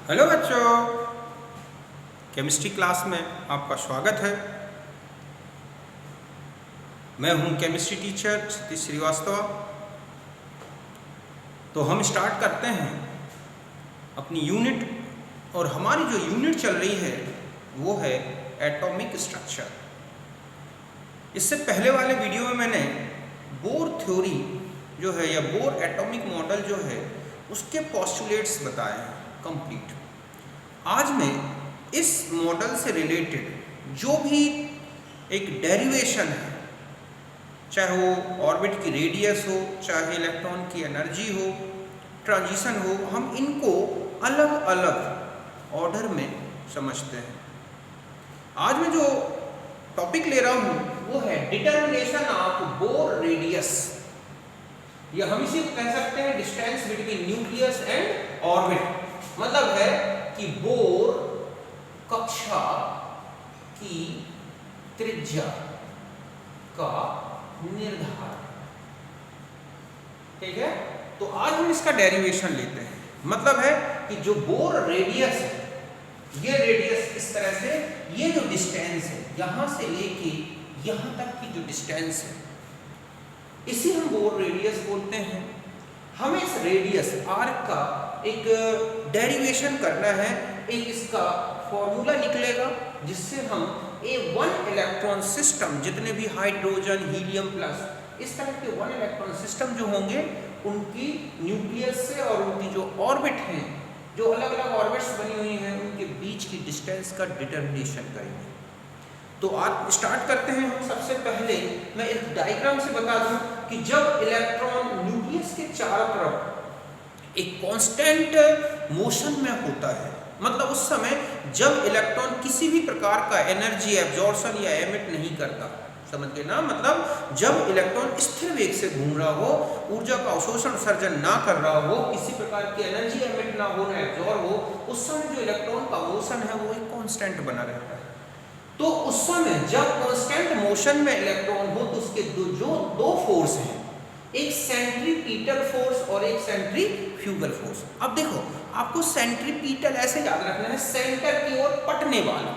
Hello बच्चों, chemistry class में आपका स्वागत है। मैं हूं केमिस्ट्री टीचर सतीश श्रीवास्तव। तो हम स्टार्ट करते हैं अपनी यूनिट, और हमारी जो यूनिट चल रही है वो है एटॉमिक स्ट्रक्चर। इससे पहले वाले वीडियो में मैंने बोर थ्योरी जो है या बोर एटॉमिक मॉडल जो है उसके पोस्टुलेट्स बताए हैं कंप्लीट। आज मैं इस मॉडल से रिलेटेड जो भी एक डेरिवेशन है, चाहे वो ऑर्बिट की रेडियस हो, चाहे इलेक्ट्रॉन की एनर्जी हो, ट्रांजिशन हो, हम इनको अलग अलग ऑर्डर में समझते हैं। आज मैं जो टॉपिक ले रहा हूँ वो है डिटर्मिनेशन ऑफ बोर रेडियस, या हम इसे कह सकते हैं distance between nucleus and orbit. मतलब है कि बोर कक्षा की त्रिज्या का निर्धारण। ठीक है, तो आज हम इसका डेरिवेशन लेते हैं। मतलब है कि जो बोर रेडियस है, ये रेडियस इस तरह से, ये जो डिस्टेंस है यहां से लेके यहां तक की जो डिस्टेंस है इसी हम बोर रेडियस बोलते हैं। हमें इस रेडियस आर्क का एक डेरिवेशन करना है, एक इसका फॉर्मूला निकलेगा जिससे हम वन इलेक्ट्रॉन सिस्टम, जितने भी हाइड्रोजन, हीलियम प्लस इस तरह के वन इलेक्ट्रॉन सिस्टम जो होंगे उनकी न्यूक्लियस से और उनकी जो ऑर्बिट हैं, जो अलग अलग ऑर्बिट्स बनी हुई हैं, उनके बीच की डिस्टेंस का डिटर्मिनेशन करेंगे। तो आज स्टार्ट करते हैं। हम सबसे पहले मैं एक डायग्राम से बता दूं कि जब इलेक्ट्रॉन न्यूक्लियस के चारों तरफ एक कांस्टेंट मोशन में होता है, मतलब उस समय जब इलेक्ट्रॉन किसी भी प्रकार का एनर्जी एब्जॉर्प्शन या एमिट नहीं करता, समझ गए ना। मतलब जब इलेक्ट्रॉन स्थिर वेग से घूम रहा हो, ऊर्जा का अवशोषण सर्जन ना कर रहा हो, किसी प्रकार की एनर्जी एमिट ना हो, ना एब्जॉर्ब हो, उस समय जो इलेक्ट्रॉन का मोशन है वो एक कांस्टेंट बना रहता है। तो उस समय जब कांस्टेंट मोशन में इलेक्ट्रॉन हो तो उसके दो फोर्स हैं, एक सेंट्रीपिटल फोर्स और एक सेंट्रीफ्यूगल फोर्स। अब देखो, आपको सेंट्रीपिटल ऐसे याद रखना है, सेंटर की ओर पटने वाला,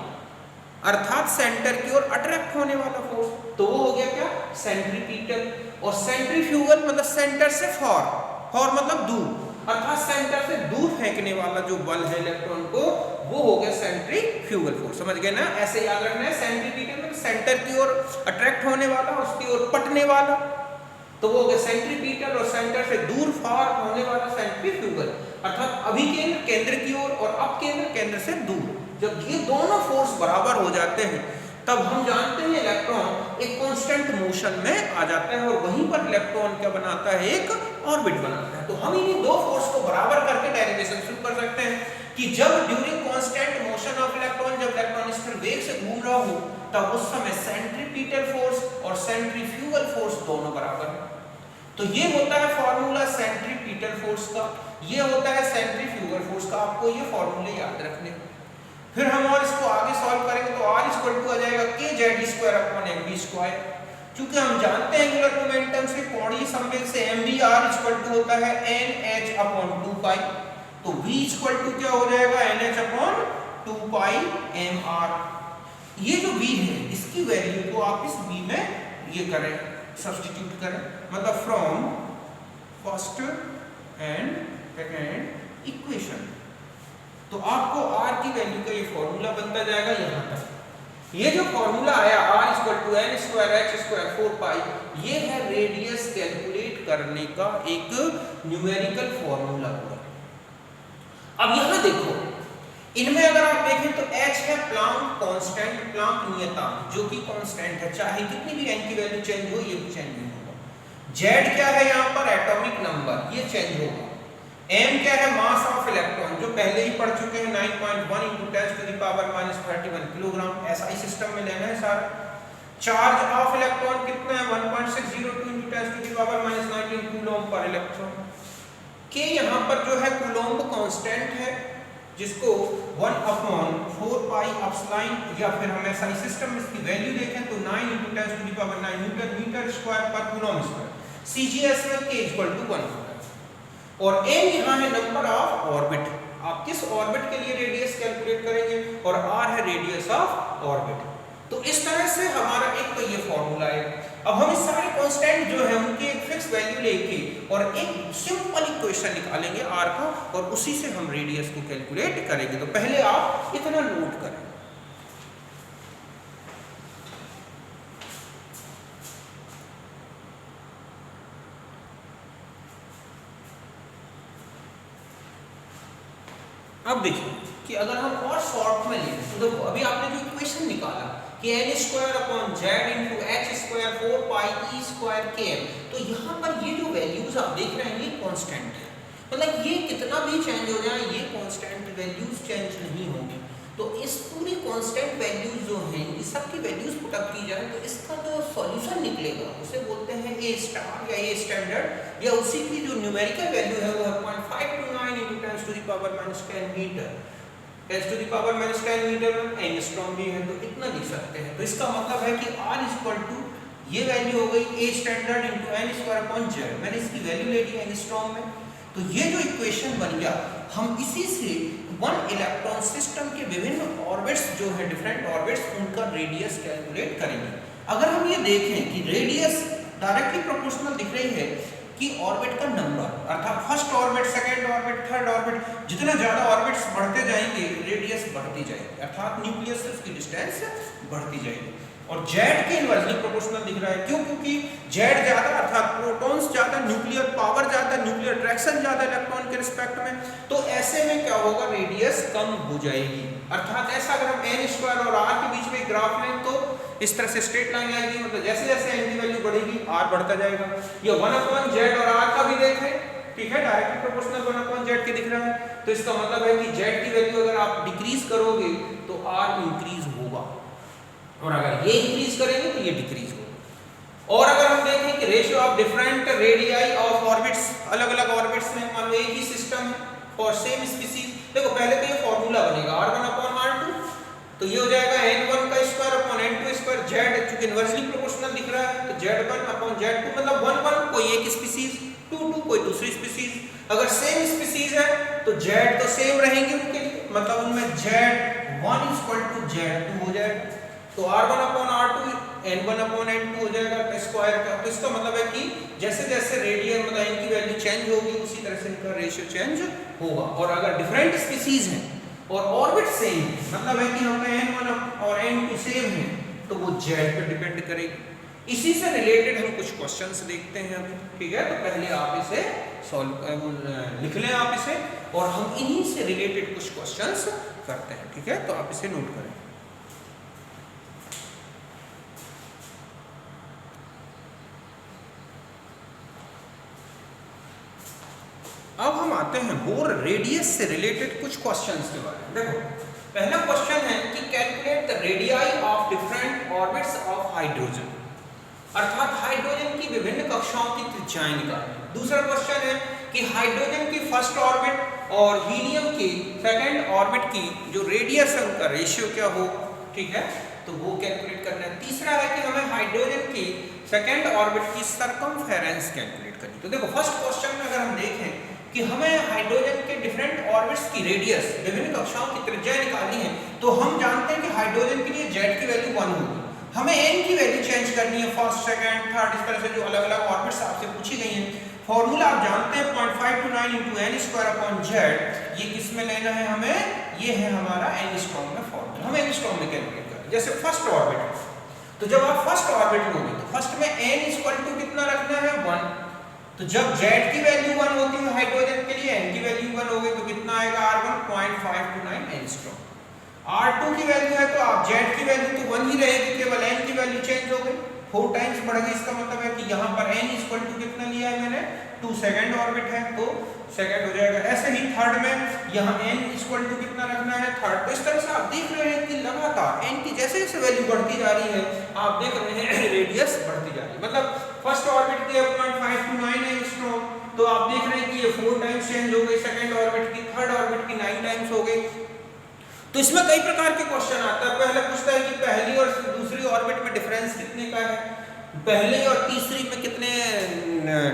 अर्थात सेंटर की ओर अट्रैक्ट होने वाला फोर्स। तो वो हो गया क्या, सेंट्रीपिटल। और सेंट्रीफ्यूगल मतलब सेंटर से फॉर मतलब दूर, अर्थात सेंटर से दूर फेंकने वाला जो बल है इलेक्ट्रॉन को, वो हो गया सेंट्रीफ्यूगल फोर्स। समझ गए ना, ऐसे याद रखना है। सेंट्रीपिटल मतलब सेंटर की ओर अट्रैक्ट होने वाला, उसकी ओर पटने वाला, तो वो हो गया सेंट्रीपिटल। और सेंटर से दूर फार होने वाला सेंट्रीफ्यूगल, अर्थात अभिकेंद्र केंद्र की ओर और अपकेंद्र केंद्र से दूर। जब ये दोनों फोर्स बराबर हो जाते हैं तब हम जानते हैं इलेक्ट्रॉन एक कांस्टेंट मोशन में आ जाता है, और वहीं पर इलेक्ट्रॉन क्या बनाता है, एक ऑर्बिट बनाता है। तो हम इन्हीं दो फोर्स को बराबर करके डेरिवेशन शुरू कर सकते हैं कि जब during constant motion of electron, जब इलेक्ट्रॉन स्थिर वेग से घूम रहा हो, तब उस समय सेंट्रीपिटल फोर्स और सेंट्रीफ्यूगल फोर्स दोनों बराबर है। तो ये होता है फॉर्मूला सेंट्रीपिटल फोर्स का, ये होता है सेंट्रीफ्यूगल फोर्स का। आपको ये फॉर्मूले याद रखने। फिर हम और इसको आगे सॉल्व करेंगे तो r इक्वल टू आ जाएगा kz² अपॉन mv²। क्योंकि हम जानते हैं एंगुलर मोमेंटम से, कोणीय संवेग से, mvr इक्वल टू होता है nh अपॉन 2π। तो v इक्वल टू क्या हो जाएगा, nh अपॉन 2π mr। ये जो v है इसकी वैल्यू को आप इस v में ये करें, सब्स्टिट्यूट करें, मतलब from first and second equation. तो आपको r की वैल्यू का ये फॉर्मूला बनता जाएगा यहां तक। ये जो फॉर्मूला आया r equal to n² h² 4π, ये है रेडियस कैलकुलेट करने का एक न्यूमेरिकल फॉर्मूला पूरा। अब यहां देखो, इनमें अगर आप देखें तो h है प्लांक कांस्टेंट, प्लांक नियतांक, जो कि कांस्टेंट है, चाहे कितनी भी n की वैल्यू चेंज हो ये चेंज नहीं होगा। z क्या है यहाँ पर, एटॉमिक नंबर, ये चेंज होगा। m क्या है, मास ऑफ इलेक्ट्रॉन, जो पहले ही पढ़ चुके हैं, 9.1 × 10⁻⁻31 किलोग्राम। ऐसा ही सिस्टम में लेना है सारा। चार्ज ऑफ इलेक्ट्रॉन कितना है, 1.602 × 10⁻19 कूलम्ब पर इलेक्ट्रॉन। k यहाँ पर जो है कूलम्ब कांस्टेंट है, जिसको 1/4πε, या फिर हम ऐसा ही सिस्टम में इसकी वैल्यू देखें तो 9 × 10⁻9 न्यूटन मीटर स्क्वायर पर कूलम्ब स्क्वायर। CGS में k = 1 होता है। और n यहाँ है नंबर ऑफ ऑर्बिट। आप किस ऑर्बिट के लिए रेडियस कैलकुलेट करेंगे, और r है रेडियस ऑफ ऑर्बिट। तो इस तरह से हमारा एक तो ये फॉर्मूला है। अब हम इस सारे कांस्टेंट जो है उनकी एक फिक्स वैल्यू लेके और एक सिंपल इक्वेशन निकालेंगे r का, और उसी से हम रेडियस को कैलकुलेट करेंगे। तो पहले आप इतना नोट करें। अब देखिए कि अगर हम और शॉर्ट में लें तो देखो अभी आपने जो इक्वेशन निकाला कि n square upon z into H square 4 पाई ई स्क्वायर के एम, तो यहाँ पर ये जो वैल्यूज आप देख रहे हैं ये कांस्टेंट है, मतलब ये कितना भी चेंज हो जाए ये कांस्टेंट वैल्यूज चेंज नहीं होंगी। तो इस पूरी कांस्टेंट वैल्यूज जो हैं ये सबकी वैल्यूज पुट अप की जाए तो इसका जो सॉल्यूशन निकलेगा उसे बोलते हैं ए स्टार या ए स्टैंडर्ड, या उसी की जो न्यूमेरिकल वैल्यू है वो है 0.529 × 10⁻⁻10 मीटर, 10⁻⁻10 मीटर एंगस्ट्रॉम भी है, तो इतना लिख सकते हैं। तो इसका मतलब है कि r इक्वल टू ये वैल्यू हो गई a standard into N square upon Z, मैंने इसकी वैल्यू ले ली एंगस्ट्रॉम में। तो ये जो इक्वेशन बन गया, हम इसी से वन इलेक्ट्रॉन सिस्टम के विभिन्न ऑर्बिट्स जो है डिफरेंट ऑर्बिट्स उनका रेडियस कैलकुलेट करेंगे। अगर हम ये देखें कि रेडियस डायरेक्टली प्रोपोर्शनल दिख रही है कि ऑर्बिट का नंबर, अर्थात first orbit, second orbit, third orbit, जितना ज्यादा ऑर्बिट्स बढ़ते जाएंगे रेडियस बढ़ती जाएगी, अर्थात न्यूक्लियस से उसकी डिस्टेंस बढ़ती जाएगी। और जेड के इनवर्सली प्रोपोर्शनल दिख रहा है, क्यों? क्योंकि जेड ज्यादा अर्थात प्रोटॉन्स ज्यादा, न्यूक्लियर पावर ज्यादा, न्यूक्लियर अट्रैक्शन ज्यादा इलेक्ट्रॉन के रिस्पेक्ट में, तो ऐसे में क्या होगा, रेडियस कम हो जाएगी। अर्थात ऐसा अगर हम एन स्क्वायर और आर के बीच में ग्राफ लें तो इस तरह से स्ट्रेट लाइन आएगी, मतलब जैसे जैसे एन की वैल्यू बढ़ेगी आर बढ़ता जाएगा। ये 1/z और आर का भी देखें, ठीक है, डायरेक्टली प्रोपोर्शनल 1/z के दिख रहा है, तो इसका मतलब है कि जेड की वैल्यू अगर आप डिक्रीज करोगे तो आर इंक्रीज होगा, और अगर ये इंक्रीज करेंगे तो ये डिक्रीज होगा। और अगर हम देखें कि ratio of different radii of orbits, अलग अलग ऑर्बिट्स में मान लो एक ही सिस्टम है फॉर सेम स्पीसीज, देखो पहले तो ये फॉर्मूला बनेगा r1/r2, तो ये हो जाएगा n1 का square upon n2 square, z चूंकि इनवर्सली प्रोपोर्शनल दिख रहा है तो z1/z2, मतलब 1 कोई एक स्पीसीज, 2 कोई दूसरी स्पीसीज। अगर सेम स्पीसीज है तो z तो सेम रहेंगे उनके लिए, मतलब उनमें z1 = z2 हो जाएगा, तो r1/r2 n1/n2 हो जाएगा स्क्वायर का। तो इसका मतलब है कि जैसे जैसे रेडियन मतलब इनकी वैल्यू चेंज होगी उसी तरह से इनका रेशियो चेंज होगा। और अगर डिफरेंट स्पीसीज हैं और ऑर्बिट सेम है, मतलब है कि हमें n1 और n2 सेम है, तो वो z पे डिपेंड करेगी। इसी से रिलेटेड हम कुछ क्वेश्चंस देखते हैं अभी, ठीक है। तो पहले आप इसे सॉल्व लिख लें आप इसे, और हम इन्हीं से रिलेटेड कुछ क्वेश्चंस करते हैं, ठीक है। तो आप इसे नोट करें। अब हम आते हैं बोर रेडियस से रिलेटेड कुछ क्वेश्चंस के बारे में। देखो पहला क्वेश्चन है कि calculate the radii of different orbits of hydrogen, अर्थात हाइड्रोजन की विभिन्न कक्षाओं की त्रिज्याएं निकालें। दूसरा क्वेश्चन है कि हाइड्रोजन की फर्स्ट ऑर्बिट और हीलियम की सेकंड ऑर्बिट की जो रेडियस है उनका रेशियो क्या हो, ठीक है, तो वो कैलकुलेट करना है। तीसरा है कि हमें हाइड्रोजन की सेकंड ऑर्बिट की सरकमफेरेंस कैलकुलेट करनी। तो देखो फर्स्ट क्वेश्चन में अगर हम देखें कि हमें हाइड्रोजन के डिफरेंट ऑर्बिट्स की रेडियस, विभिन्न कक्षाओं की त्रिज्याएं निकालनी है, तो हम जानते हैं कि हाइड्रोजन के लिए z की वैल्यू 1 होगी, हमें n की वैल्यू चेंज करनी है, फर्स्ट सेकंड थर्ड, इस तरह से जो अलग अलग ऑर्बिट्स आपसे पूछी गई हैं। फॉर्मूला आप जानते हैं 0.529 × n²/z, ये किस में लेना है हमें, ये है हमारा एंगस्ट्रॉम में फॉर्मूला, हम एंगस्ट्रॉम में कैलकुलेट करें। जैसे फर्स्ट ऑर्बिट, तो जब आप फर्स्ट ऑर्बिट लोगे तो फर्स्ट में n = कितना रखना है 1, तो जब z की वैल्यू 1 होती है हाइड्रोजन के लिए, n की वैल्यू 1 हो गई तो कितना आएगा r1 0.529 एंगस्ट्रॉम। r2 की वैल्यू है तो आप z की वैल्यू तो 1 ही रहेगी, केवल n की वैल्यू चेंज हो गई, 4 टाइम्स बढ़ गई। इसका मतलब है कि यहाँ पर n = कितना लिया है मैंने 2, सेकंड ऑर्बिट है तो सेकंड हो जाएगा। ऐसे ही थर्ड में यहाँ n = कितना रखना है थर्ड। तो इस तरह से आप देख रहे हैं कि लगातार n की जैसे जैसे वैल्यू बढ़ती जा रही है आप देख रहे हैं रेडियस बढ़ती जा रही है। मतलब फर्स्ट ऑर्बिट की 0.529 एंगस्ट्रॉम, तो आप देख रहे हैं कि ये 4 टाइम्स चेंज हो गई, सेकंड ऑर्बिट की, थर्ड ऑर्बिट की 9 टाइम्स हो गई। तो इसमें कई प्रकार के क्वेश्चन आता है। पहले पूछता है कि पहली और दूसरी ऑर्बिट में डिफरेंस कितने का है, पहले और तीसरी में कितने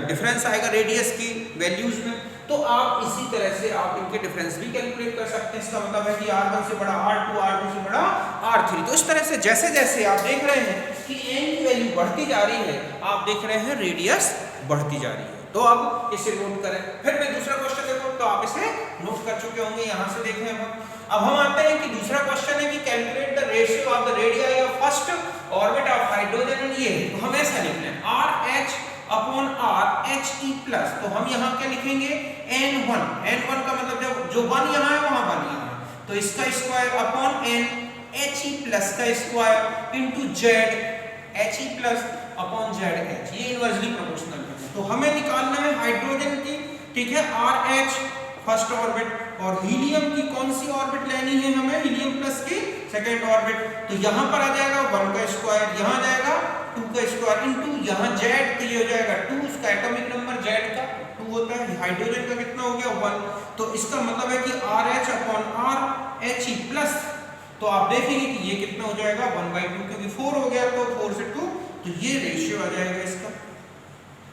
डिफरेंस आएगा रेडियस की, वैल्यूज में। तो आप इसी तरह से आप इनके डिफरेंस भी कैलकुलेट कर सकते हैं। इसका मतलब है कि R1 से बड़ा R2, R2 से बड़ा R3। तो इस तरह से जैसे जैसे आप देख रहे हैं कि n की वैल्यू बढ़ती जा रही है, आप देख रहे हैं रेडियस बढ़ती जा रही है। तो अब इसे नोट करें। फिर मैं दूसरा क्वेश्चन देखो, तो आप इसे नोट कर चुके होंगे, यहाँ से देखें अब हम आते हैं कि दूसरा क्वेश्चन है कि calculate the ratio of the radius of first orbit of hydrogen. ये तो हम ऐसा लिख लें RH upon R He plus, तो हम यहाँ क्या लिखेंगे N1 का मतलब जो 1 यहाँ है वहाँ 1 यहाँ है, तो इसका square upon N He plus का square into Z He plus upon ZH, ये इनवर्सली प्रोपोर्शनल है। तो हमें निकालना है हाइड्रोजन की, ठीक है, RH फर्स्ट ऑर्बिट, और हीलियम की कौन सी ऑर्बिट लेनी है हमें, हीलियम प्लस की सेकेंड ऑर्बिट। तो यहाँ पर आ जाएगा 1 का स्क्वायर, यहाँ जाएगा 2 का स्क्वायर इंटू यहाँ Z, तो ये हो जाएगा 2, उसका एटॉमिक नंबर Z का 2 होता है, हाइड्रोजन का कितना हो गया 1। तो इसका मतलब है कि RH upon R He plus, तो आप देखेंगे कि ये कितना हो जाएगा 1/2, क्योंकि 4 हो गया तो 4 से 2, तो ये रेशियो आ जाएगा इसका।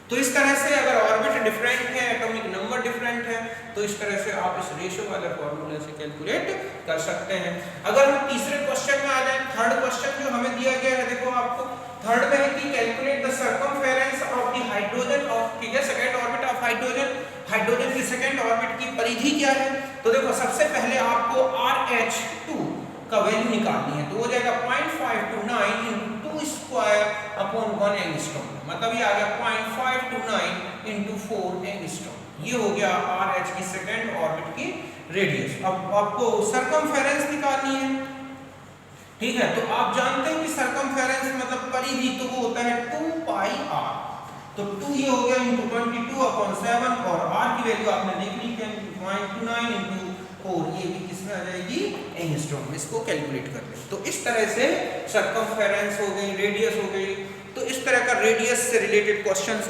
तो इस तरह से अगर ऑर्बिट डिफरेंट है, एटॉमिक नंबर डिफरेंट है, तो इस तरह से आप इस रेशियो वाले फॉर्मूले से कैलकुलेट कर सकते हैं। अगर हम तीसरे क्वेश्चन में आ जाए, थर्ड क्वेश्चन जो हमें दिया गया है, देखो आपको थर्ड में है कि calculate the circumference of the hydrogen of, ठीक है, second orbit of hydrogen. Hydrogen की सेकंड ऑर्बिट की परिधि क्या है, तो देखो सबसे पहले आपको RH2 का वैल्यू निकालनी है, तो हो जाएगा 0.529 into 2 स्क्वायर अपॉन 1 एंगस्ट्रॉम, मतलब ये आ गया 0.529 into 4 एंगस्ट्रॉम। ये हो गया RH की सेकंड ऑर्बिट की रेडियस। अब आपको सर्कमफेरेंस निकालनी है, ठीक है, तो आप जानते हैं कि सर्कमफेरेंस मतलब परिधि, तो वो होता है 2πr, तो 2 ये हो गया into 22/7, और r की वैल्यू आपने देख ली 0.29 into 4, ये भी किसमें आ जाएगी एंगस्ट्रॉम में, इसको कैलकुलेट कर ले। तो इस तरह से सर्कमफेरेंस हो गई, रेडियस हो गई, तो इस तरह का रेडियस से रिलेटेड क्वेश्चंस